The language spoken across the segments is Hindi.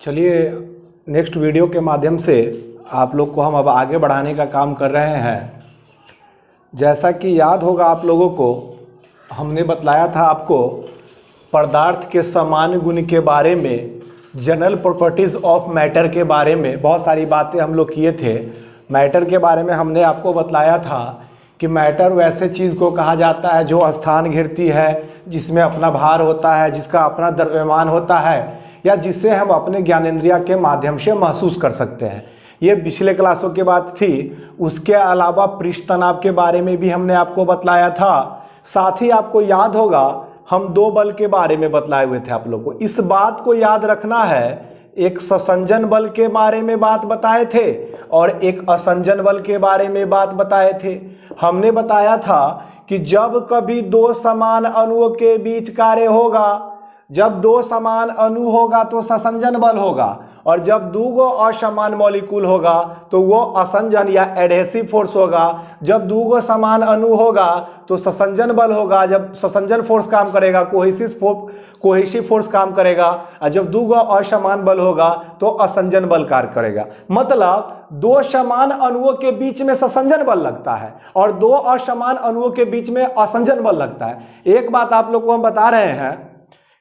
चलिए नेक्स्ट वीडियो के माध्यम से आप लोग को हम अब आगे बढ़ाने का काम कर रहे हैं। जैसा कि याद होगा आप लोगों को, हमने बतलाया था आपको पदार्थ के सामान्य गुण के बारे में, जनरल प्रॉपर्टीज़ ऑफ मैटर के बारे में बहुत सारी बातें हम लोग किए थे। मैटर के बारे में हमने आपको बतलाया था कि मैटर वैसे चीज़ को कहा जाता है जो स्थान घेरती है, जिसमें अपना भार होता है, जिसका अपना द्रव्यमान होता है, या जिससे हम अपने ज्ञानेंद्रिय के माध्यम से महसूस कर सकते हैं। ये पिछले क्लासों की बात थी। उसके अलावा पृष्ठ तनाव के बारे में भी हमने आपको बतलाया था। साथ ही आपको याद होगा हम दो बल के बारे में बतलाए हुए थे आप लोग को। इस बात को याद रखना है, एक ससंजन बल के बारे में बात बताए थे और एक असंजन बल के बारे में बात बताए थे। हमने बताया था कि जब कभी दो समान अणुओं के बीच कार्य होगा, जब दो समान अणु होगा तो ससंजन बल होगा, और जब दो असमान मॉलिक्यूल होगा तो वो असंजन या एडहेसिव फोर्स होगा। जब दो समान अणु होगा तो ससंजन बल होगा, जब ससंजन फोर्स काम करेगा कोहेसिव फोर्स काम करेगा, और जब दो असमान बल होगा तो असंजन बल कार्य करेगा। मतलब दो समान अणुओं के बीच में ससंजन बल लगता है और दो असमान अणुओं के बीच में असंजन बल लगता है। एक बात आप लोग को हम बता रहे हैं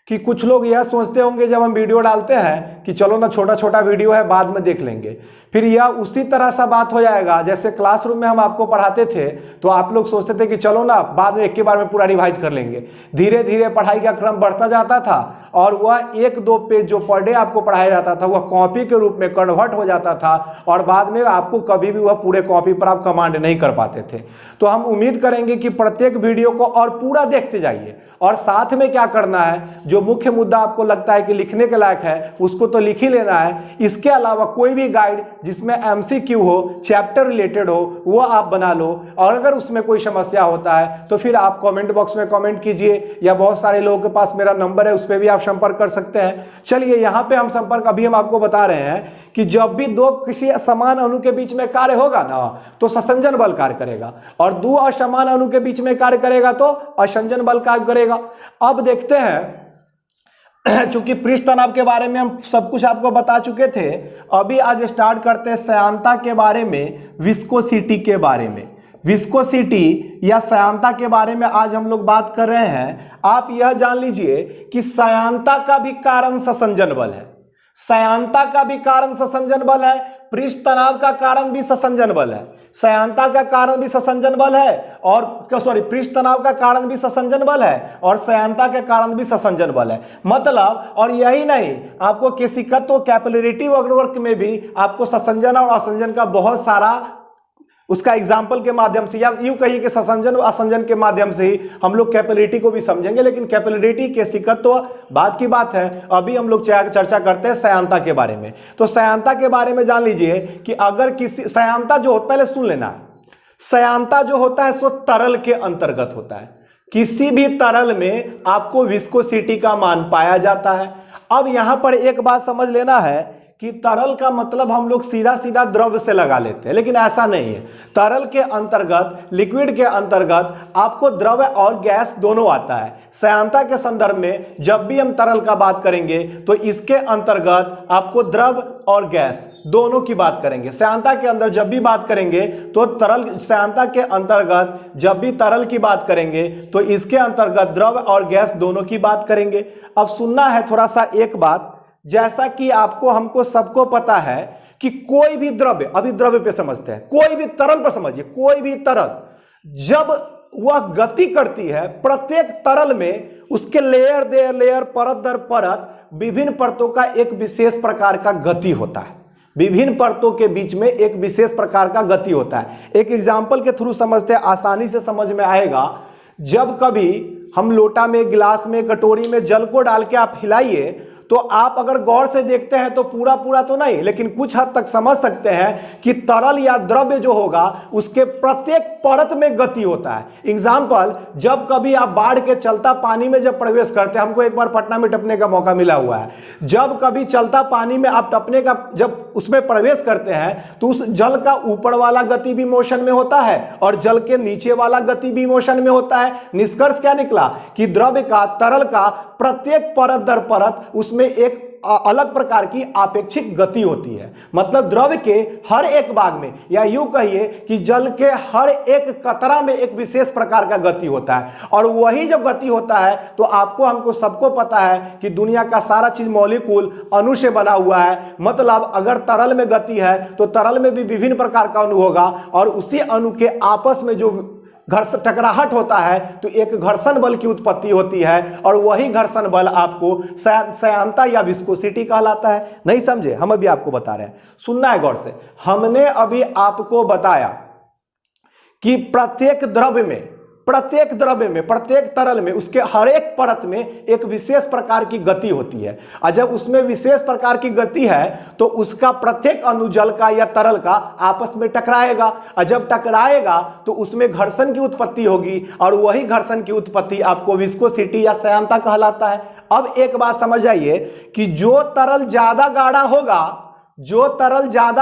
कि कुछ लोग यह सोचते होंगे जब हम वीडियो डालते हैं कि चलो ना छोटा छोटा वीडियो है बाद में देख लेंगे, फिर यह उसी तरह सा बात हो जाएगा जैसे क्लासरूम में हम आपको पढ़ाते थे तो आप लोग सोचते थे कि चलो ना बाद में एक के बार में पूरा रिवाइज कर लेंगे। धीरे धीरे पढ़ाई का क्रम बढ़ता जाता था और वह एक दो पेज जो पर डे आपको पढ़ाया जाता था वह कॉपी के रूप में कन्वर्ट हो जाता था और बाद में आपको कभी भी वह पूरे कॉपी पर आप कमांड नहीं कर पाते थे। तो हम उम्मीद करेंगे कि प्रत्येक वीडियो को और पूरा देखते जाइए, और साथ में क्या करना है, जो मुख्य मुद्दा आपको लगता है कि लिखने के लायक है उसको तो लिख ही लेना है। इसके अलावा कोई भी गाइड जिसमें एमसीक्यू हो, चैप्टर रिलेटेड हो, वो आप बना लो, और अगर उसमें कोई समस्या होता है तो फिर आप कमेंट बॉक्स में कमेंट कीजिए, या बहुत सारे लोगों के पास मेरा नंबर है उस पर भी आप संपर्क कर सकते हैं। चलिए यहाँ पे हम संपर्क अभी हम आपको बता रहे हैं कि जब भी दो किसी समान अणु के बीच में कार्य होगा ना तो ससंजन बल कार्य करेगा, और दो असमान अणु के बीच में कार्य करेगा तो असंजन बल कार्य करेगा। अब देखते हैं, चूंकि पृष्ठ तनाव के बारे में हम सब कुछ आपको बता चुके थे, अभी आज स्टार्ट करते हैं श्यानता के बारे में, विस्कोसिटी के बारे में। विस्कोसिटी या श्यानता के बारे में आज हम लोग बात कर रहे हैं। आप यह जान लीजिए कि श्यानता का भी कारण ससंजन बल है, श्यानता का भी कारण ससंजन बल है, पृष्ठ तनाव का कारण भी ससंजन बल है, श्यानता का कारण भी ससंजन बल है, और पृष्ठ तनाव का कारण भी ससंजन बल है, और श्यानता के कारण भी ससंजन बल है। मतलब, और यही नहीं, आपको केशिकत्व कैपिलरिटी वर्क में भी आपको ससंजन और असंजन का बहुत सारा उसका एग्जाम्पल के माध्यम से, या यूं कहिए कि ससंजन और असंजन के माध्यम से ही हम लोग कैपिलरिटी को भी समझेंगे। लेकिन कैपिलरिटी केशिकत्व बात की बात है, अभी हम लोग चर्चा करते हैं श्यानता के बारे में। तो श्यानता के बारे में जान लीजिए कि अगर किसी श्यानता जो पहले सुन लेना है, श्यानता जो होता है सो तरल के अंतर्गत होता है। किसी भी तरल में आपको विस्कोसिटी का मान पाया जाता है। अब यहां पर एक बात समझ लेना है कि तरल का मतलब हम लोग सीधा सीधा द्रव से लगा लेते हैं, लेकिन ऐसा नहीं है। तरल के अंतर्गत, लिक्विड के अंतर्गत आपको द्रव और गैस दोनों आता है। श्यानता के संदर्भ में जब भी हम तरल का बात करेंगे तो इसके अंतर्गत आपको द्रव और गैस दोनों की बात करेंगे। श्यानता के अंदर जब भी बात करेंगे तो तरल, श्यानता के अंतर्गत जब भी तरल की बात करेंगे तो इसके अंतर्गत द्रव और गैस दोनों की बात करेंगे। अब सुनना है थोड़ा सा एक बात, जैसा कि आपको हमको सबको पता है कि कोई भी द्रव्य, अभी द्रव्य पे समझते हैं, कोई भी तरल पर समझिए, कोई भी तरल जब वह गति करती है, प्रत्येक तरल में उसके लेयर दर लेयर, परत दर परत, विभिन्न परतों का एक विशेष प्रकार का गति होता है। विभिन्न परतों के बीच में एक विशेष प्रकार का गति होता है। एक एग्जाम्पल के थ्रू समझते हैं, आसानी से समझ में आएगा। जब कभी हम लोटा में, गिलास में, कटोरी में जल को डाल के आप हिलाइए तो आप अगर गौर से देखते हैं तो पूरा पूरा तो नहीं, लेकिन कुछ हद तक समझ सकते हैं कि तरल या द्रव्य जो होगा उसके प्रत्येक परत में गति होता है। एग्जाम्पल, जब कभी आप बाढ़ के चलता पानी में जब प्रवेश करते हैं, हमको एक बार पटना में टपने का मौका मिला हुआ है, जब कभी चलता पानी में आप टपने का जब उसमें प्रवेश करते हैं तो उस जल का ऊपर वाला गति भी मोशन में होता है और जल के नीचे वाला गति भी मोशन में होता है। निष्कर्ष क्या निकला कि द्रव्य का, तरल का प्रत्येक परत दर परत उसमें एक अलग प्रकार की आपेक्षिक गति होती है। मतलब द्रव के हर एक भाग में, या यूं कहिए कि जल के हर एक कतरा में एक विशेष प्रकार का गति होता है। और वही जब गति होता है तो आपको हमको सबको पता है कि दुनिया का सारा चीज मॉलिक्यूल अणु से बना हुआ है। मतलब अगर तरल में गति है तो तरल में भी विभिन्न प्रकार का अणु होगा, और उसी अणु के आपस में जो घर्षण टकराहट होता है तो एक घर्षण बल की उत्पत्ति होती है, और वही घर्षण बल आपको श्यानता या विस्कोसिटी कहलाता है। नहीं समझे? हम अभी आपको बता रहे हैं, सुनना है गौर से। हमने अभी आपको बताया कि प्रत्येक द्रव्य में प्रत्येक तरल में उसके हर एक परत में एक विशेष प्रकार की गति होती है, और जब उसमें विशेष प्रकार की गति है तो उसका प्रत्येक अणु जल का या तरल का आपस में टकराएगा, और जब टकराएगा तो उसमें घर्षण की उत्पत्ति होगी, और वही घर्षण की उत्पत्ति आपको विस्कोसिटी या श्यानता कहलाता है। अब एक बात समझ आइए कि जो तरल ज्यादा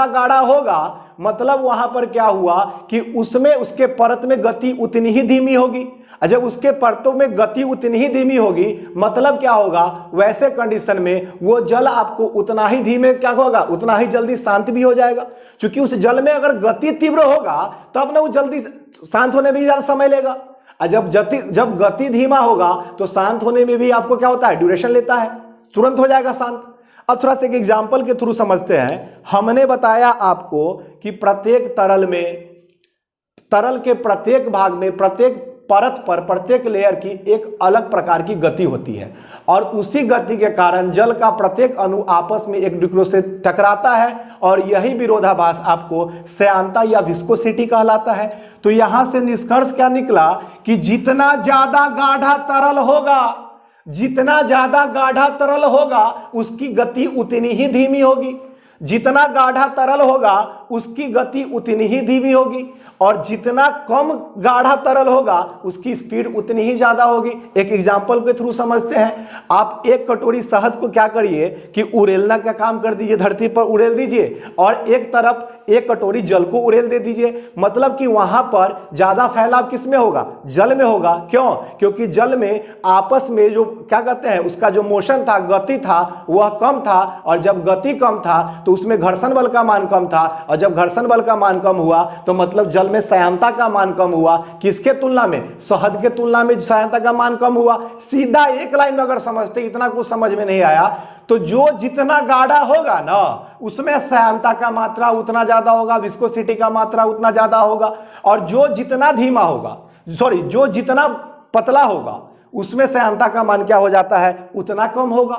गाढ़ा होगा मतलब वहां पर क्या हुआ कि उसमें उसके परत में गति उतनी ही धीमी होगी, और जब उसके परतों में गति उतनी ही धीमी होगी मतलब क्या होगा, वैसे कंडीशन में वो जल आपको उतना ही धीमे क्या होगा, उतना ही जल्दी शांत भी हो जाएगा। क्योंकि उस जल में अगर गति तीव्र होगा तब ना वो जल्दी शांत होने में भी ज्यादा समय लेगा, और जब गति धीमा होगा तो शांत होने में भी आपको क्या होता है, ड्यूरेशन लेता है, तुरंत हो जाएगा शांत। अब थोड़ा सा एक एग्जाम्पल के थ्रू समझते हैं। हमने बताया आपको कि प्रत्येक तरल के प्रत्येक भाग में, प्रत्येक परत पर, प्रत्येक लेयर की एक अलग प्रकार की गति होती है, और उसी गति के कारण जल का प्रत्येक अणु आपस में एक दूसरे से टकराता है, और यही विरोधाभास आपको श्यानता या विस्कोसिटी कहलाता है। तो यहां से निष्कर्ष क्या निकला कि जितना ज्यादा गाढ़ा तरल होगा उसकी गति उतनी ही धीमी होगी, जितना गाढ़ा तरल होगा उसकी गति उतनी ही धीमी होगी, और जितना कम गाढ़ा तरल होगा उसकी स्पीड उतनी ही ज्यादा होगी। एक एग्जांपल के थ्रू समझते हैं। आप एक कटोरी शहद को क्या करिए कि उड़ेलना का काम कर दीजिए, धरती पर उड़ेल दीजिए, और एक तरफ एक कटोरी जल को उड़ेल दे दीजिए। मतलब कि वहां पर ज्यादा फैलाव किस में होगा, जल में होगा। क्यों? क्योंकि जल में आपस में जो क्या कहते हैं, उसका जो मोशन था, गति था, वह कम था, और जब गति कम था तो उसमें घर्षण बल का मान कम था, और जब घर्षण बल का मान कम हुआ तो मतलब जल में श्यानता का मान कम हुआ। किसके तुलना में? शहद के तुलना में श्यानता का मान कम हुआ। सीधा एक लाइन में अगर समझते, इतना कुछ समझ में नहीं आया तो जो जितना गाढ़ा होगा ना उसमें श्यानता का मात्रा उतना ज्यादा होगा, विस्कोसिटी का मात्रा उतना ज्यादा होगा, और जो जितना पतला होगा उसमें श्यानता का मान क्या हो जाता है, उतना कम होगा।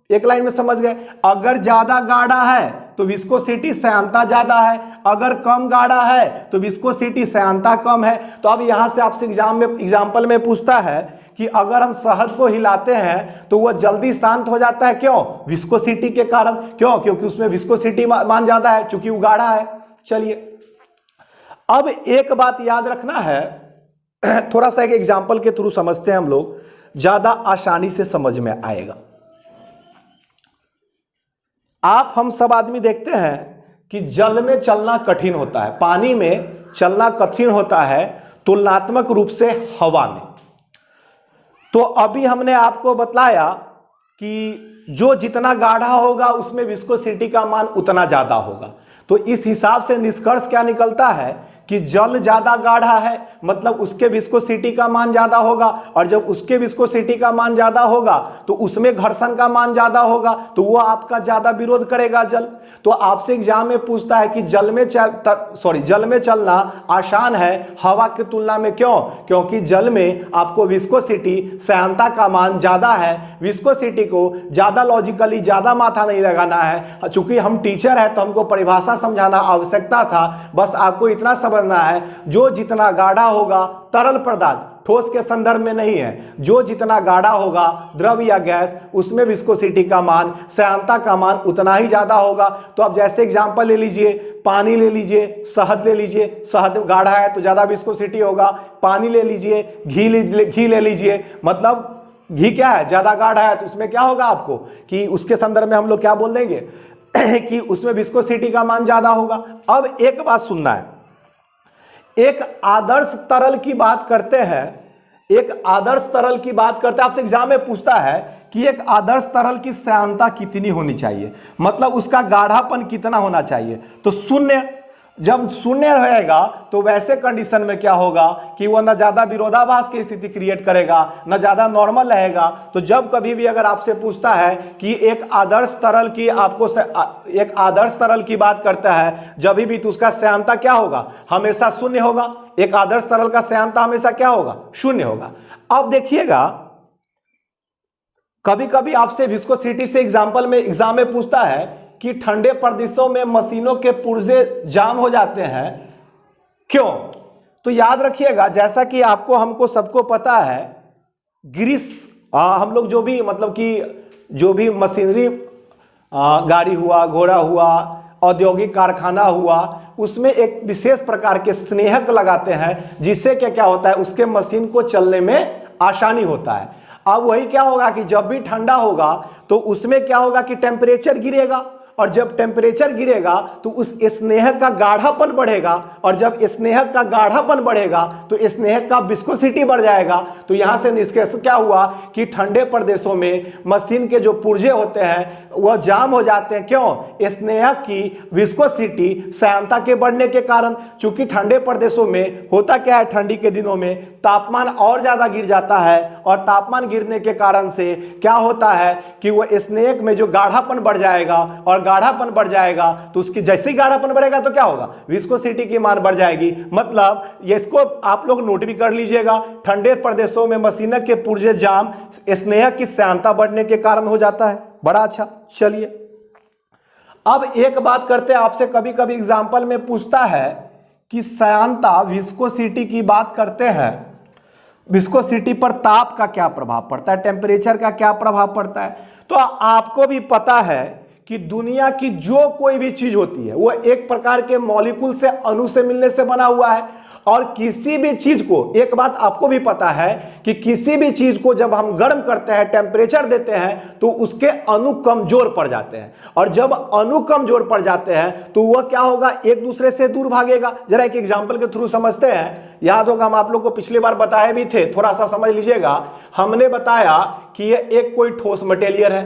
एक लाइन में समझ गए? अगर ज्यादा गाढ़ा है तो विस्कोसिटी श्यानता ज्यादा है, अगर कम गाढ़ा है तो विस्कोसिटी श्यानता कम है। तो अब यहां से आपसे एग्जाम्पल में पूछता है कि अगर हम शहद को हिलाते हैं तो वह जल्दी शांत हो जाता है, क्यों? विस्कोसिटी के कारण। क्यों? क्योंकि उसमें विस्कोसिटी मान ज्यादा है, चूंकि वो गाढ़ा है। चलिए अब एक बात याद रखना है, थोड़ा सा एक एग्जाम्पल के थ्रू समझते हैं हम लोग, ज्यादा आसानी से समझ में आएगा। आप हम सब आदमी देखते हैं कि जल में चलना कठिन होता है, पानी में चलना कठिन होता है तुलनात्मक रूप से हवा में। तो अभी हमने आपको बताया कि जो जितना गाढ़ा होगा उसमें विस्कोसिटी का मान उतना ज्यादा होगा। तो इस हिसाब से निष्कर्ष क्या निकलता है कि जल ज्यादा गाढ़ा है मतलब उसके विस्कोसिटी का मान ज्यादा होगा, और जब उसके विस्कोसिटी का मान ज्यादा होगा तो उसमें घर्षण का मान ज्यादा होगा, तो वो आपका ज्यादा विरोध करेगा जल। तो आपसे एग्जाम में पूछता है कि जल में चलना आसान है हवा की तुलना में। क्यों? क्योंकि जल में आपको विस्कोसिटी श्यानता का मान ज्यादा है। विस्कोसिटी को ज्यादा लॉजिकली ज्यादा माथा नहीं लगाना है, चूंकि हम टीचर है तो हमको परिभाषा समझाना आवश्यकता था। बस आपको इतना समझना है, जो जितना गाढ़ा होगा तरल पदार्थ, ठोस के संदर्भ में नहीं है, जो जितना गाढ़ा होगा द्रव या गैस उसमें विस्कोसिटी का मान, श्यानता का मान उतना ही ज्यादा होगा। तो अब जैसे एग्जांपल ले लीजिए, पानी ले लीजिए, शहद ले लीजिए, शहद गाढ़ा है तो ज्यादा विस्कोसिटी होगा। पानी ले लीजिए, घी ले लीजिए, मतलब घी क्या है, ज्यादा गाढ़ा है तो उसमें क्या होगा आपको कि उसके संदर्भ में हम लोग क्या बोल देंगे कि उसमें विस्कोसिटी का मान ज्यादा होगा। अब एक बात सुनना है, एक आदर्श तरल की बात करते हैं, आपसे एग्जाम में पूछता है कि एक आदर्श तरल की श्यानता कितनी होनी चाहिए, मतलब उसका गाढ़ापन कितना होना चाहिए। तो शून्य, जब शून्य रहेगा तो वैसे कंडीशन में क्या होगा कि वह न ज्यादा विरोधाभास की स्थिति क्रिएट करेगा, न ज्यादा नॉर्मल रहेगा। तो जब कभी भी अगर आपसे पूछता है कि एक आदर्श तरल की आपको एक आदर्श तरल की बात करता है जब भी, तो उसका श्यानता क्या होगा, हमेशा शून्य होगा। एक आदर्श तरल का श्यानता हमेशा क्या होगा, शून्य होगा। अब देखिएगा कभी कभी आपसे विस्कोसिटी से एग्जाम में पूछता है कि ठंडे प्रदेशों में मशीनों के पुर्जे जाम हो जाते हैं, क्यों? तो याद रखिएगा, जैसा कि आपको हमको सबको पता है, ग्रीस हम लोग जो भी मतलब कि जो भी मशीनरी गाड़ी हुआ, घोड़ा हुआ, औद्योगिक कारखाना हुआ, उसमें एक विशेष प्रकार के स्नेहक लगाते हैं जिससे क्या होता है, उसके मशीन को चलने में आसानी होता है। अब वही क्या होगा कि जब भी ठंडा होगा तो उसमें क्या होगा कि टेम्परेचर गिरेगा, और जब टेम्परेचर गिरेगा तो उस स्नेहक का गाढ़ापन बढ़ेगा, और जब स्नेहक का गाढ़ापन बढ़ेगा तो स्नेहक का विस्कोसिटी बढ़ जाएगा। तो यहां से निष्कर्ष क्या हुआ कि ठंडे प्रदेशों में मशीन के जो पुर्जे होते हैं वह जाम हो जाते हैं, क्यों? स्नेहक की विस्कोसिटी श्यानता के बढ़ने के कारण। चूंकि ठंडे प्रदेशों में होता क्या है, ठंडी के दिनों में तापमान और ज्यादा गिर जाता है, और तापमान गिरने के कारण से क्या होता है कि वह स्नेहक में जो गाढ़ापन बढ़ जाएगा, और गाढ़ापन बढ़ जाएगा तो उसकी जैसे ही गाढ़ापन बढ़ेगा तो क्या होगा, विस्कोसिटी की मान बढ़ जाएगी। मतलब इसको आप लोग नोट भी कर लीजिएगा, ठंडे प्रदेशों में मशीनों के पुर्जे जाम स्नेहक की श्यानता बढ़ने के कारण हो जाता है। बड़ा अच्छा। चलिए अब एक बात करते हैं, आपसे कभी कभी एग्जाम्पल में पूछता है कि श्यानता विस्कोसिटी की बात करते हैं, विस्कोसिटी पर ताप का क्या प्रभाव पड़ता है, टेम्परेचर का क्या प्रभाव पड़ता है। तो आपको भी पता है कि दुनिया की जो कोई भी चीज होती है वो एक प्रकार के मॉलिक्यूल से, अणु से मिलने से बना हुआ है। और किसी भी चीज को, एक बात आपको भी पता है कि किसी भी चीज को जब हम गर्म करते हैं, टेम्परेचर देते हैं, तो उसके अणु कमजोर पड़ जाते हैं, और जब अणु कमजोर पड़ जाते हैं तो वह क्या होगा, एक दूसरे से दूर भागेगा। जरा एक एग्जांपल के थ्रू समझते हैं। याद होगा हम आप लोग को पिछली बार बताए भी थे, थोड़ा सा समझ लीजिएगा। हमने बताया कि यह एक कोई ठोस मटेरियल है,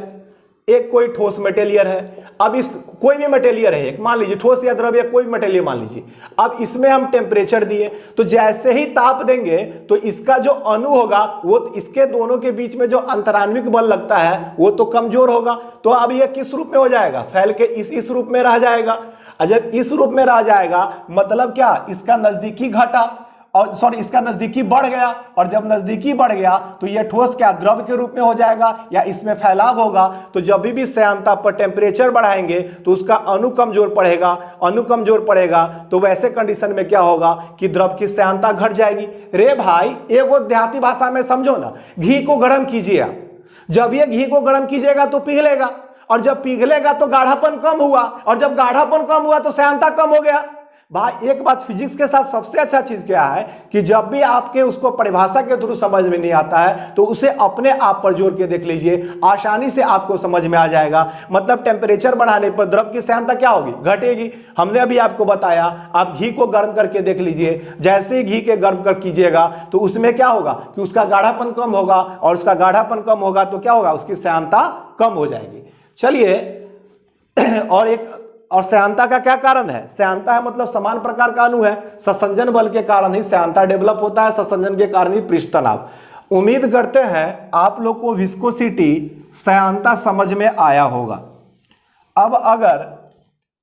एक कोई ठोस मटेरियल है। अब इस कोई भी मटेरियल है, एक मान लीजिए ठोस या द्रव्य, कोई भी मटेरियल मान लीजिए। अब इसमें हम टेम्परेचर दिए, तो जैसे ही ताप देंगे तो इसका जो अणु होगा वो इसके दोनों के बीच में जो अंतराण्विक बल लगता है वो तो कमजोर होगा। तो अब ये किस रूप में हो जाएगा, फैल के इस रूप में रह जाएगा। जब इस रूप में रह जाएगा मतलब क्या, इसका नजदीकी घटा, और सॉरी इसका नजदीकी बढ़ गया, और जब नजदीकी बढ़ गया तो यह ठोस क्या, द्रव के रूप में हो जाएगा, या इसमें फैलाव होगा। तो जब भी श्यानता पर टेम्परेचर बढ़ाएंगे तो उसका अणु कमजोर पड़ेगा, अणु कमजोर पड़ेगा तो वैसे कंडीशन में क्या होगा कि द्रव की श्यानता घट जाएगी। रे भाई एगो देहाती भाषा में समझो ना, घी को गर्म कीजिए आप, जब ये घी को गर्म कीजिएगा तो पिघलेगा, और जब पिघलेगा तो गाढ़ापन कम हुआ, और जब गाढ़ापन कम हुआ तो श्यानता कम हो गया। भाई एक बात फिजिक्स के साथ सबसे अच्छा चीज क्या है कि जब भी आपके उसको परिभाषा के थ्रू समझ में नहीं आता है तो उसे अपने आप पर जोड़ के देख लीजिए, आसानी से आपको समझ में आ जाएगा। मतलब टेम्परेचर बढ़ाने पर द्रव की श्यानता क्या होगी, घटेगी। हमने अभी आपको बताया, आप घी को गर्म करके देख लीजिए, जैसे ही घी के गर्म कर कीजिएगा तो उसमें क्या होगा कि उसका गाढ़ापन कम होगा, और उसका गाढ़ापन कम होगा तो क्या होगा, उसकी श्यानता कम हो जाएगी। चलिए और श्यानता का क्या कारण है, श्यानता है मतलब समान प्रकार का अणु है, ससंजन बल के कारण ही श्यानता डेवलप होता है, ससंजन के कारण ही पृष्ठ तनाव। उम्मीद करते हैं आप लोग को विस्कोसिटी श्यानता समझ में आया होगा। अब अगर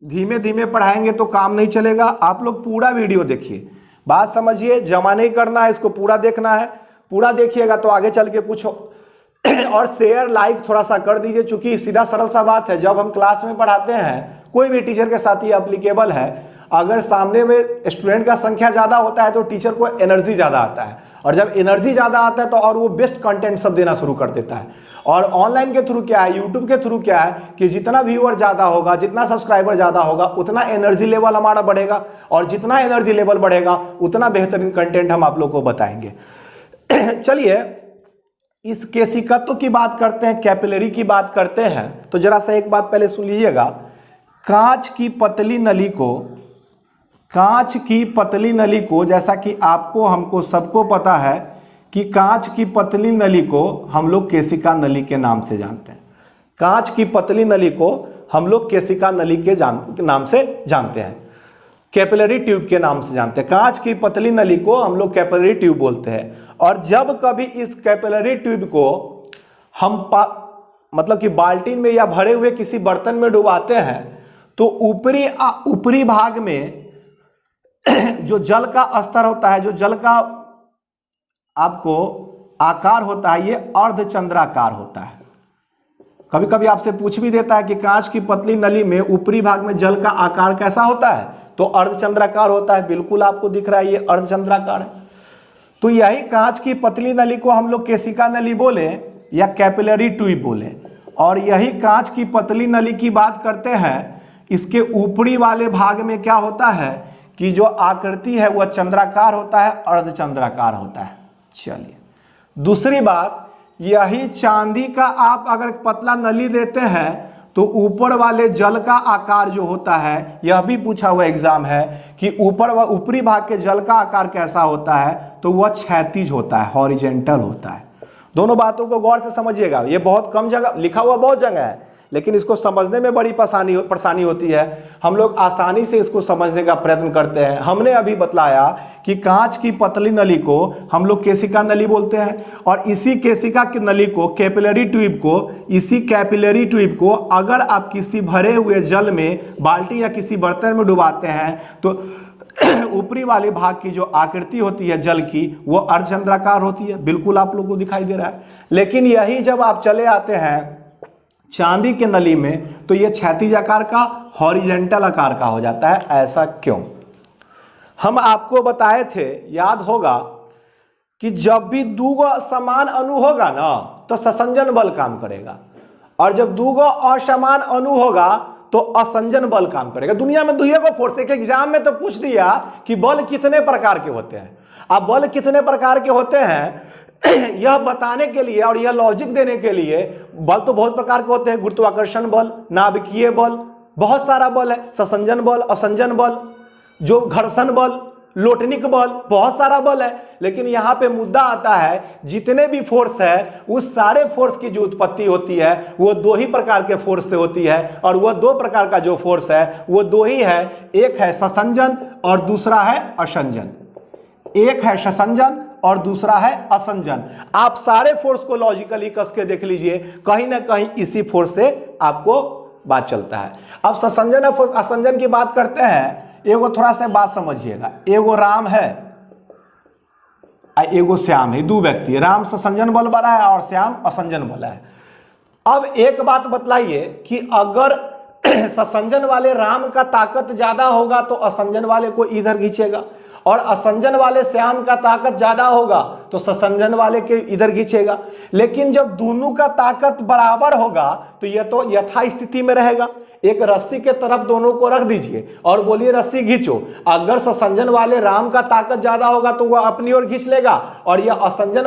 धीमे धीमे पढ़ाएंगे तो काम नहीं चलेगा, आप लोग पूरा वीडियो देखिए, बात समझिए, जमा नहीं करना है, इसको पूरा देखना है। पूरा देखिएगा तो आगे चल के कुछ और शेयर लाइक थोड़ा सा कर दीजिए, क्योंकि सीधा सरल सा बात है, जब हम क्लास में पढ़ाते हैं कोई भी टीचर के साथ ये एप्लीकेबल है, अगर सामने में स्टूडेंट का संख्या ज्यादा होता है तो टीचर को एनर्जी ज्यादा आता है, और जब एनर्जी ज्यादा आता है तो और वो बेस्ट कंटेंट सब देना शुरू कर देता है। और ऑनलाइन के थ्रू क्या है, यूट्यूब के थ्रू क्या है कि जितना व्यूअर ज्यादा होगा, जितना सब्सक्राइबर ज्यादा होगा, उतना एनर्जी लेवल हमारा बढ़ेगा, और जितना एनर्जी लेवल बढ़ेगा उतना बेहतरीन कंटेंट हम आप लोग को बताएंगे। चलिए इस केशिकत्व की बात करते हैं, कैपिलरी की बात करते हैं। तो जरा सा एक बात पहले सुन लीजिएगा, कांच की पतली नली को जैसा कि आपको हमको सबको पता है कि कांच की पतली नली को हम लोग केशिका नली के नाम से जानते हैं। कांच की पतली नली को हम लोग केशिका नली के नाम से जानते हैं, कैपिलरी ट्यूब के नाम से जानते हैं। कांच की पतली नली को हम लोग कैपिलरी ट्यूब बोलते हैं। और जब कभी इस कैपिलरी ट्यूब को हम मतलब कि बाल्टीन में या भरे हुए किसी बर्तन में डुबाते हैं तो ऊपरी भाग में जो जल का स्तर होता है, जो जल का आपको आकार होता है, ये अर्धचंद्राकार होता है। कभी कभी आपसे पूछ भी देता है कि कांच की पतली नली में ऊपरी भाग में जल का आकार कैसा होता है, तो अर्धचंद्राकार होता है। बिल्कुल आपको दिख रहा है ये अर्धचंद्राकार है। तो यही कांच की पतली नली को हम लोग केशिका नली बोले या कैपिलरी ट्यूब बोले। और यही कांच की पतली नली की बात करते हैं, इसके ऊपरी वाले भाग में क्या होता है कि जो आकृति है वह चंद्राकार होता है, अर्धचंद्राकार होता है। चलिए दूसरी बात, यही चांदी का आप अगर पतला नली देते हैं तो ऊपर वाले जल का आकार जो होता है, यह भी पूछा हुआ एग्जाम है कि ऊपरी भाग के जल का आकार कैसा होता है, तो वह क्षैतिज होता है, हॉरिजेंटल होता है। दोनों बातों को गौर से समझिएगा। ये बहुत कम जगह लिखा हुआ, बहुत जगह है, लेकिन इसको समझने में बड़ी परेशानी होती है। हम लोग आसानी से इसको समझने का प्रयत्न करते हैं। हमने अभी बतलाया कि कांच की पतली नली को हम लोग केशिका नली बोलते हैं, और इसी केशिका की नली को, कैपिलरी ट्यूब को, इसी कैपिलरी ट्यूब को अगर आप किसी भरे हुए जल में बाल्टी या किसी बर्तन में डुबाते हैं तो ऊपरी वाले भाग की जो आकृति होती है जल की, वो अर्धचंद्राकार होती है। बिल्कुल आप लोगों को दिखाई दे रहा है। लेकिन यही जब आप चले आते हैं चांदी के नली में तो ये क्षैतिज आकार का, हॉरिजेंटल आकार का हो जाता है। ऐसा क्यों? हम आपको बताए थे, याद होगा, कि जब भी दूगो समान अणु होगा ना तो ससंजन बल काम करेगा, और जब दूगो असमान अणु होगा तो असंजन बल काम करेगा। दुनिया में दुनिया को फोर्स, एक एग्जाम में तो पूछ दिया कि बल कितने प्रकार के होते हैं। अब बल कितने प्रकार के होते हैं यह बताने के लिए और यह लॉजिक देने के लिए, बल तो बहुत प्रकार के होते हैं। गुरुत्वाकर्षण बल, नाभिकीय बल, बहुत सारा बल है, ससंजन बल, असंजन बल, जो घर्षण बल, लोटनिक बल, बहुत सारा बल है। लेकिन यहां पे मुद्दा आता है, जितने भी फोर्स है उस सारे फोर्स की जो उत्पत्ति होती है वो दो ही प्रकार के फोर्स से होती है, और वह दो प्रकार का जो फोर्स है वो दो ही है, एक है ससंजन और दूसरा है असंजन। एक है ससंजन और दूसरा है असंजन। आप सारे फोर्स को लॉजिकली कस के देख लीजिए, कहीं ना कहीं इसी फोर्स से आपको बात चलता है। अब ससंजन और असंजन की बात करते हैं, एगो थोड़ा सा बात समझिएगा। एगो राम है, एगो श्याम है, दो व्यक्ति, राम ससंजन बल वाला है और श्याम असंजन वाला है। अब एक बात बतलाइए कि अगर ससंजन वाले राम का ताकत ज्यादा होगा तो असंजन वाले को इधर खींचेगा, और असंजन वाले श्याम का ताकत ज्यादा होगा तो ससंजन वाले के इधर खींचेगा। लेकिन जब दोनों का ताकत बराबर होगा तो यह तो यथा स्थिति में रहेगा। एक रस्सी के तरफ दोनों को रख दीजिए और बोलिए रस्सी खींचो। अगर ससंजन वाले राम का ताकत ज्यादा होगा तो वह अपनी ओर खींच लेगा, और यह असंजन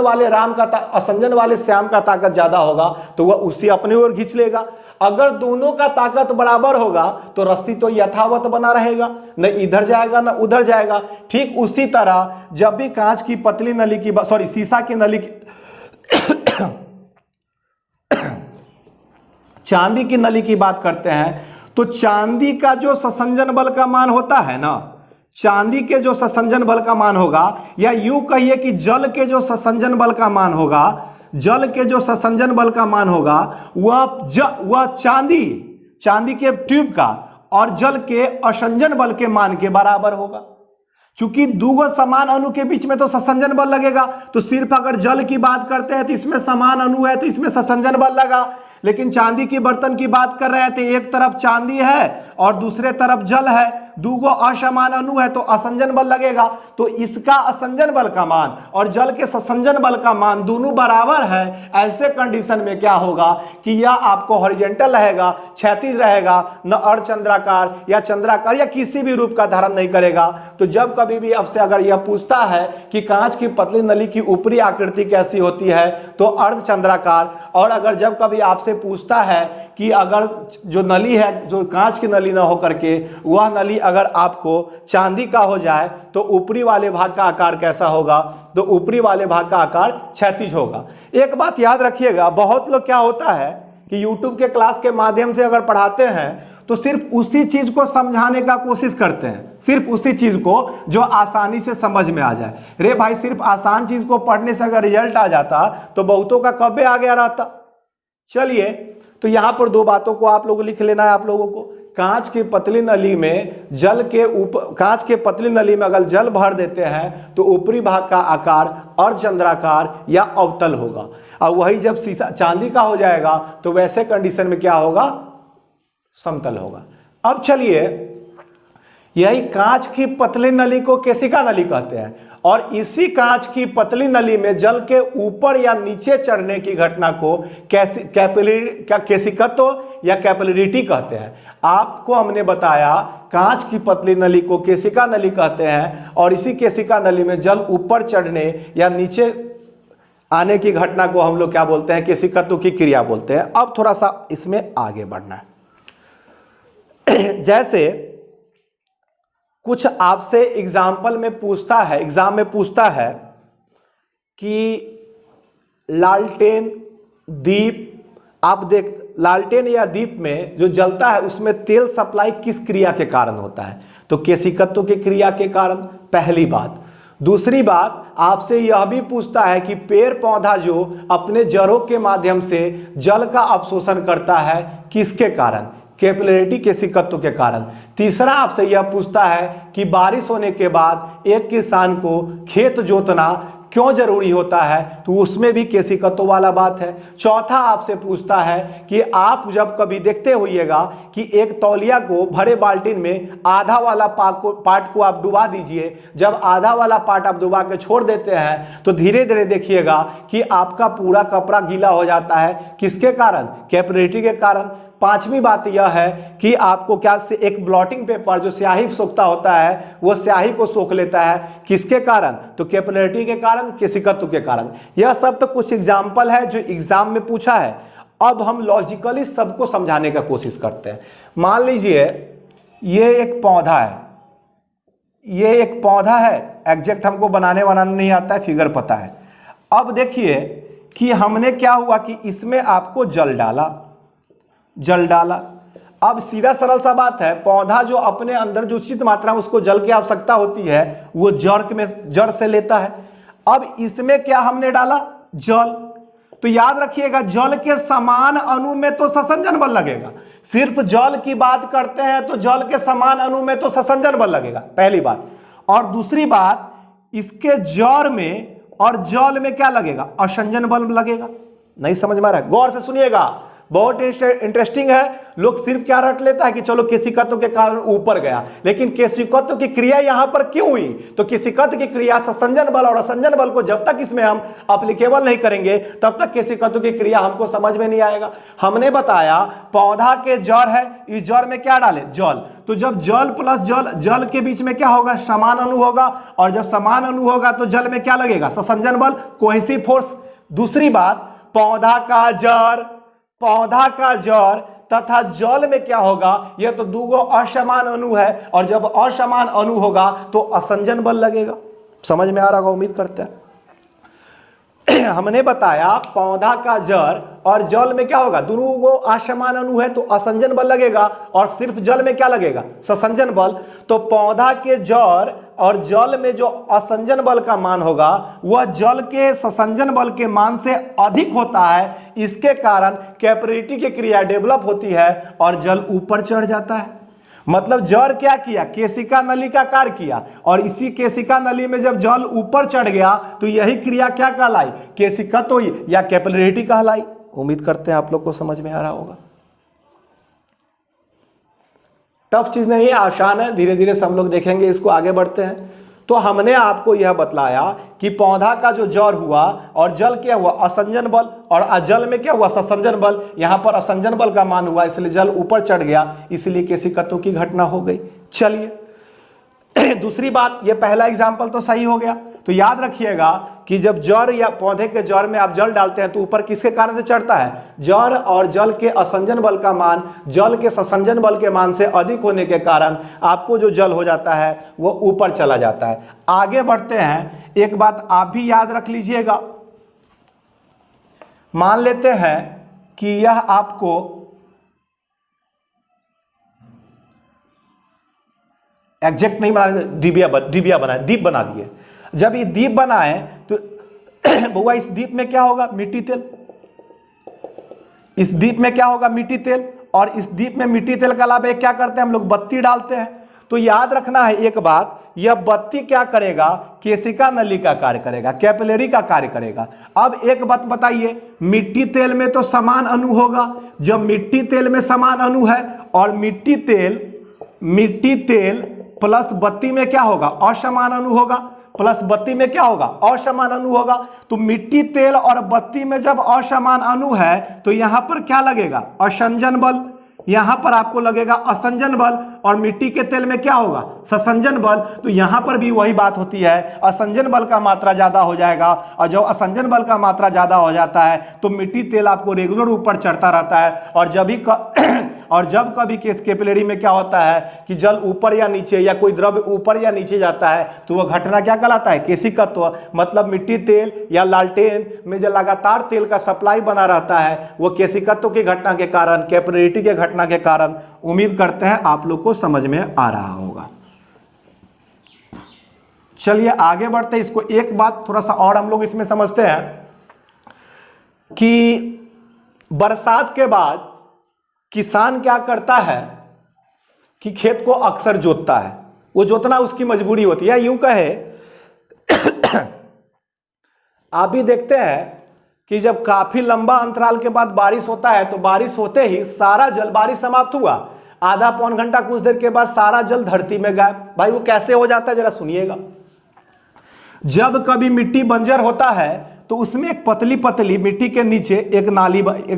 वाले श्याम का ताकत ज्यादा होगा तो वह उसी अपनी ओर खींच लेगा। अगर दोनों का ताकत बराबर होगा तो रस्सी तो यथावत बना रहेगा, न इधर जाएगा न उधर जाएगा। ठीक उसी तरह जब भी कांच की पतली नली की शीशा की नली की चांदी की नली की बात करते हैं तो चांदी का जो ससंजन बल का मान होता है ना, चांदी के जो ससंजन बल का मान होगा, या यूं कहिए कि जल के जो ससंजन बल का मान होगा, जल के जो ससंजन बल का मान होगा वह चांदी के ट्यूब का और जल के असंजन बल के मान के बराबर होगा। चूंकि दो समान अणु के बीच में तो ससंजन बल लगेगा, तो सिर्फ अगर जल की बात करते हैं तो इसमें समान अणु है तो इसमें ससंजन बल लगा। लेकिन चांदी की बर्तन की बात कर रहे हैं तो एक तरफ चांदी है और दूसरे तरफ जल है, दूगो असमान अणु है तो असंजन बल लगेगा। तो इसका असंजन बल का मान और जल के ससंजन बल का मान दोनों बराबर है। ऐसे कंडीशन में क्या होगा कि यह आपको हॉरिजॉन्टल रहेगा, क्षैतिज रहेगा, न अर्धचंद्राकार या चंद्राकार या किसी भी रूप का धारण नहीं करेगा। तो जब कभी भी आपसे अगर यह पूछता है कि कांच की पतली नली की ऊपरी आकृति कैसी होती है तो अर्धचंद्राकार, और अगर जब कभी आपसे पूछता है कि अगर जो नली है, जो कांच की नली ना होकर के वह नली अगर आपको चांदी का हो जाए तो ऊपरी वाले भाग का आकार कैसा होगा, तो ऊपरी वाले भाग का आकार क्षैतिज होगा। एक बात याद रखिएगा, बहुत लोग क्या होता है कि YouTube के क्लास के माध्यम से अगर पढ़ाते हैं तो सिर्फ उसी चीज को समझाने का कोशिश करते हैं, सिर्फ उसी चीज को जो आसानी से समझ में आ जाए। रे भाई, सिर्फ आसान चीज को पढ़ने से अगर रिजल्ट आ जाता तो बहुतों का कब्बे आ गया रहता। चलिए, तो यहां पर दो बातों को आप लोग लिख लेना है आप लोगों को। कांच की पतली नली में जल के ऊपर, कांच के पतली नली में अगर जल भर देते हैं तो ऊपरी भाग का आकार अर्धचंद्राकार या अवतल होगा, और वही जब शीशा चांदी का हो जाएगा तो वैसे कंडीशन में क्या होगा, समतल होगा। अब चलिए, यही कांच की पतली नली को केशिका नली कहते हैं, और इसी कांच की पतली नली में जल के ऊपर या नीचे चढ़ने की घटना को केशिकत्व या कैपिलरिटी कहते हैं। आपको हमने बताया कांच की पतली नली को केशिका नली कहते हैं, और इसी केशिका नली में जल ऊपर चढ़ने या नीचे आने की घटना को हम लोग क्या बोलते हैं, केशिकत्व की क्रिया बोलते हैं। अब थोड़ा सा इसमें आगे बढ़ना है। जैसे कुछ आपसे एग्जाम्पल में पूछता है, एग्जाम में पूछता है कि लालटेन, दीप, आप देख लालटेन या दीप में जो जलता है उसमें तेल सप्लाई किस क्रिया के कारण होता है, तो केशिकत्व की क्रिया के कारण, पहली बात। दूसरी बात, आपसे यह भी पूछता है कि पेड़ पौधा जो अपने जड़ों के माध्यम से जल का अवशोषण करता है किसके कारण, कैपिलरिटी केशिकत्व के कारण। तीसरा आपसे यह पूछता है कि बारिश होने के बाद एक किसान को खेत जोतना क्यों जरूरी होता है, तो उसमें भी केशिकत्व वाला बात है। चौथा आपसे पूछता है कि आप जब कभी देखते होइएगा कि एक तौलिया को भरे बाल्टीन में आधा वाला पार्ट को आप डुबा दीजिए, जब आधा वाला पार्ट आप डुबा के छोड़ देते हैं तो धीरे धीरे देखिएगा कि आपका पूरा कपड़ा गीला हो जाता है, किसके कारण, कैपिलरिटी के कारण। पांचवी बात यह है कि आपको क्या से एक ब्लॉटिंग पेपर जो स्याही सोखता होता है वो स्याही को सोख लेता है, किसके कारण, तो कैपिलरिटी के कारण, केशिकत्व के कारण। यह सब तो कुछ एग्जाम्पल है जो एग्जाम में पूछा है। अब हम लॉजिकली सबको समझाने का कोशिश करते हैं। मान लीजिए ये एक पौधा है, ये एक पौधा है, एग्जैक्ट हमको बनाने नहीं आता है, फिगर पता है। अब देखिए कि हमने क्या हुआ कि इसमें आपको जल डाला। अब सीधा सरल सा बात है, पौधा जो अपने अंदर जो उचित मात्रा में उसको जल की आवश्यकता होती है वो जड़ से लेता है। अब इसमें क्या हमने डाला, जल। तो याद रखिएगा जल के समान अणु में तो ससंजन बल लगेगा। सिर्फ जल की बात करते हैं तो जल के समान अणु में तो ससंजन बल लगेगा, पहली बात। और दूसरी बात, इसके जड़ में और जल में क्या लगेगा, असंजन बल लगेगा। नहीं समझ में आ रहा है, गौर से सुनिएगा, बहुत इंटरेस्टिंग है। लोग सिर्फ क्या रट लेता है कि चलो केशिकत्व के कारण ऊपर गया, लेकिन केशिकत्व की क्रिया यहां पर क्यों हुई, तो केशिकत्व की क्रिया ससंजन बल और असंजन बल को जब तक इसमें हम अप्लीकेबल नहीं करेंगे तब तक केशिकत्व की क्रिया हमको समझ में नहीं आएगा। हमने बताया पौधा के जड़ है, इस जड़ में क्या डाले, जल। तो जब जल प्लस जल के बीच में क्या होगा, समान अणु होगा, और जब समान अणु होगा तो जल में क्या लगेगा, ससंजन बल, कोहेसिव फोर्स। दूसरी बात, पौधा का जड़ तथा जल में क्या होगा, यह तो दो असमान अणु है, और जब असमान अणु होगा तो असंजन बल लगेगा। समझ में आ रहा होगा, उम्मीद करते हैं। हमने बताया पौधा का जड़ और जल में क्या होगा, दोनों वो असमान अणु है तो असंजन बल लगेगा, और सिर्फ जल में क्या लगेगा, ससंजन बल। तो पौधा के जड़ और जल में जो असंजन बल का मान होगा वह जल के ससंजन बल के मान से अधिक होता है। इसके कारण कैपिलरिटी की क्रिया डेवलप होती है और जल ऊपर चढ़ जाता है। मतलब जड़ क्या किया, केशिका नली का कार्य किया, और इसी केशिका नली में जब जल ऊपर चढ़ गया तो यही क्रिया क्या कहलाई, केशिकत्व या कैपिलरिटी कहलाई। उम्मीद करते हैं आप लोग को समझ में आ रहा होगा। टफ चीज नहीं है, आसान है, धीरे धीरे सब लोग देखेंगे, इसको आगे बढ़ते हैं। तो हमने आपको यह बतलाया कि पौधा का जो जड़ हुआ और जल क्या हुआ, असंजन बल, और जल में क्या हुआ, ससंजन बल। यहां पर असंजन बल का मान हुआ इसलिए जल ऊपर चढ़ गया, इसलिए केशिकत्व की घटना हो गई। चलिए दूसरी बात, ये पहला एग्जाम्पल तो सही हो गया। तो याद रखिएगा कि जब जड़ या पौधे के जड़ में आप जल डालते हैं तो ऊपर किसके कारण से चढ़ता है? जड़ और जल के असंजन बल का मान जल के ससंजन बल के मान से अधिक होने के कारण आपको जो जल हो जाता है वो ऊपर चला जाता है। आगे बढ़ते हैं, एक बात आप भी याद रख लीजिएगा। मान लेते हैं कि यह आपको एग्जैक्ट नहीं बना, डिबिया बनाए, दीप बना दिए। जब ये दीप बनाए तो बउआ इस दीप में क्या होगा? मिट्टी तेल। इस दीप में क्या होगा? मिट्टी तेल। और इस दीप में मिट्टी तेल का अलावा क्या करते हैं हम लोग? बत्ती डालते हैं। तो याद रखना है एक बात, यह बत्ती क्या करेगा? केशिका नली का कार्य करेगा, कैपिलरी का कार्य करेगा। अब एक बात बताइए, मिट्टी तेल में तो समान अणु होगा। जब मिट्टी तेल में समान अणु है और मिट्टी तेल प्लस बत्ती में क्या होगा? असमान अणु होगा। प्लस बत्ती में क्या होगा? असमान अणु होगा। तो मिट्टी तेल और बत्ती में जब असमान अणु है तो यहां पर क्या लगेगा? असंजन बल। यहां पर आपको लगेगा असंजन बल। और मिट्टी के तेल में क्या होगा? ससंजन बल। तो यहां पर भी वही बात होती है, असंजन बल का मात्रा ज्यादा हो जाएगा। और जब असंजन बल का मात्रा ज्यादा हो जाता है तो मिट्टी तेल आपको रेगुलर ऊपर चढ़ता रहता है। और जब कभी केस कैपिलरी में क्या होता है कि जल ऊपर या नीचे या कोई द्रव्य ऊपर या नीचे जाता है तो वह घटना क्या कहलाता है? केशिकत्व। मतलब मिट्टी तेल या लालटेन में जो लगातार तेल का सप्लाई बना रहता है वो केशिकत्व की घटना के कारण, कैपिलरिटी के घटना के कारण। उम्मीद करते हैं आप लोग को समझ में आ रहा होगा। चलिए आगे बढ़ते हैं। इसको एक बात थोड़ा सा और हम लोग इसमें समझते हैं कि बरसात के बाद किसान क्या करता है कि खेत को अक्सर जोतता है। वो जोतना उसकी मजबूरी होती है। यूं कहे आप भी देखते हैं कि जब काफी लंबा अंतराल के बाद बारिश होता है तो बारिश होते ही सारा जल, बारिश समाप्त हुआ, आधा पौन घंटा कुछ देर के बाद सारा जल धरती में गायब। भाई वो कैसे हो जाता है जरा सुनिएगा। जब कभी मिट्टी बंजर होता है तो उसमें एक पतली पतली मिट्टी के नीचे एक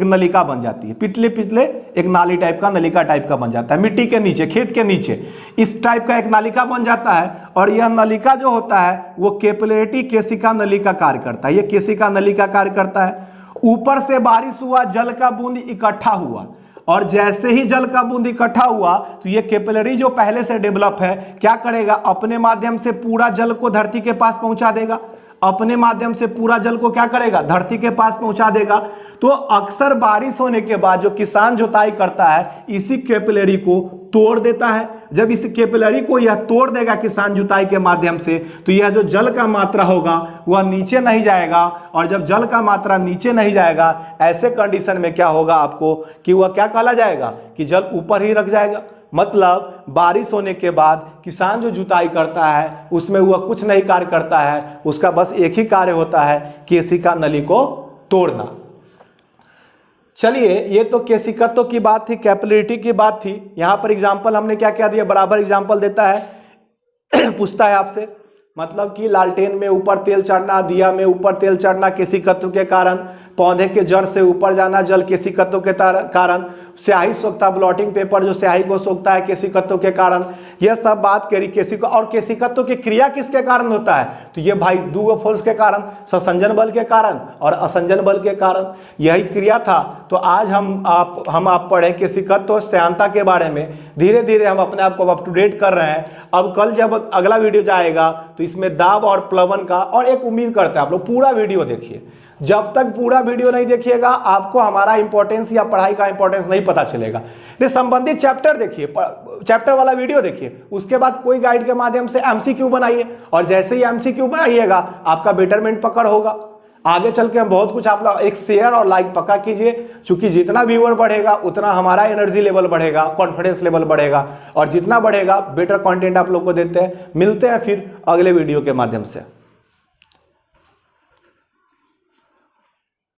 नलिका बन जाती है। पिछले एक नाली टाइप का, नलिका टाइप का बन जाता है मिट्टी के नीचे, खेत के नीचे इस टाइप का एक नलिका बन जाता है। और यह नलिका जो होता है वो कैपिलरिटी केशिका नली का कार्य करता है। ये केशिका नली का कार्य करता है। ऊपर से बारिश हुआ, जल का बूंद इकट्ठा हुआ, और जैसे ही जल का बूंद इकट्ठा हुआ तो ये कैपिलरी जो पहले से डेवलप है क्या करेगा? अपने माध्यम से पूरा जल को धरती के पास पहुंचा देगा। अपने माध्यम से पूरा जल को क्या करेगा? धरती के पास पहुंचा देगा। तो अक्सर बारिश होने के बाद जो किसान जुताई करता है इसी कैपिलरी को तोड़ देता है। जब इस कैपिलरी को यह तोड़ देगा किसान जुताई के माध्यम से तो यह जो जल का मात्रा होगा वह नीचे नहीं जाएगा। और जब जल का मात्रा नीचे नहीं जाएगा ऐसे कंडीशन में क्या होगा आपको कि वह क्या कहला जाएगा कि जल ऊपर ही रख जाएगा। मतलब बारिश होने के बाद किसान जो जुताई करता है उसमें वह कुछ नहीं कार्य करता है, उसका बस एक ही कार्य होता है, केशिका नली को तोड़ना। चलिए ये तो केशिकत्व की बात थी, कैपिलरिटी की बात थी। यहां पर एग्जाम्पल हमने क्या क्या दिया? बराबर एग्जाम्पल देता है पूछता है आपसे, मतलब कि लालटेन में ऊपर तेल चढ़ना, दिया में ऊपर तेल चढ़ना केशिकत्व के कारण, पौधे के जड़ से ऊपर जाना जल केशिकत्व के कारण, स्याही सोखता, ब्लॉटिंग पेपर जो स्याही को सोखता है केशिकत्व के कारण। यह सब बात करी केशिका। और केशिकत्व की क्रिया किसके कारण होता है? तो ये भाई दो फोर्स के कारण, ससंजन बल के कारण और असंजन बल के कारण यही क्रिया था। तो आज हम आप पढ़े केशिकत्व श्यानता के बारे में। धीरे धीरे हम अपने आप को अप टू डेट कर रहे हैं। अब कल जब अगला वीडियो जाएगा तो इसमें दाब और प्लवन का, और एक उम्मीद करते हैं आप लोग पूरा वीडियो देखिए। जब तक पूरा वीडियो नहीं देखिएगा आपको हमारा इंपॉर्टेंस या पढ़ाई का इंपॉर्टेंस नहीं पता चलेगा। ये संबंधित चैप्टर देखिए, चैप्टर वाला वीडियो देखिए, उसके बाद कोई गाइड के माध्यम से एमसीक्यू बनाइए। और जैसे ही एमसीक्यू बनाइएगा आपका बेटरमेंट पकड़ होगा। आगे चल के हम बहुत कुछ आप लोग एक शेयर और लाइक पक्का कीजिए, क्योंकि जितना व्यूअर बढ़ेगा उतना हमारा एनर्जी लेवल बढ़ेगा, कॉन्फिडेंस लेवल बढ़ेगा, और जितना बढ़ेगा बेटर कंटेंट आप लोग को देते हैं। मिलते हैं फिर अगले वीडियो के माध्यम से।